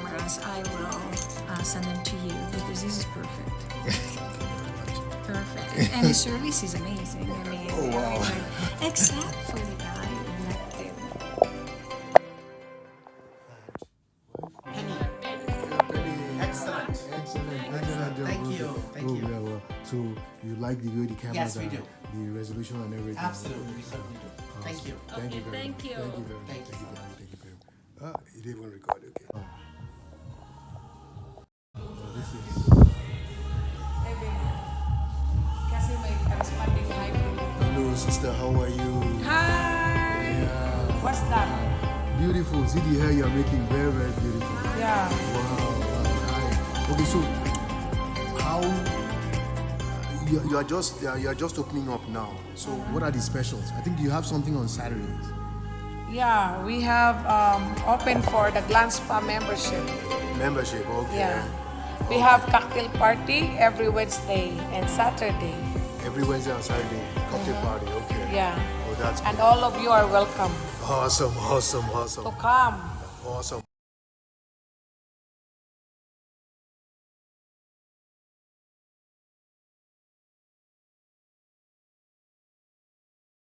cameras, I will send them to you because this is perfect. Perfect. And the service is amazing. I mean, Oh, wow. very good. Except for the guy who left him. Excellent. Excellent job. Thank well you. done. Thank Oh, you. yeah, well, so you like the way the cameras Yes, we are, do. the resolution and everything. Absolutely, we certainly do. Thank you. Thank you very thank much. you. Thank you very much. Thank you. Thank you very much. Thank you very much. It didn't even record. Okay. This is. Kasi may corresponding height. Hello, sister. How are you? Hi! Yeah. What's that? Beautiful. See the hair you're making. Very, very beautiful. Yeah. Wow. Hi. Okay, so how you are just opening up now. So what are the specials? I think you have something on Saturdays. Yeah, we have open for the Gland Spa membership. Membership. Okay. Yeah. We have cocktail party every Wednesday and Saturday. Every Wednesday and Saturday. Cocktail party. Okay. Yeah. Oh, that's And good. all of you are welcome Awesome. Awesome. to Awesome. come. Awesome.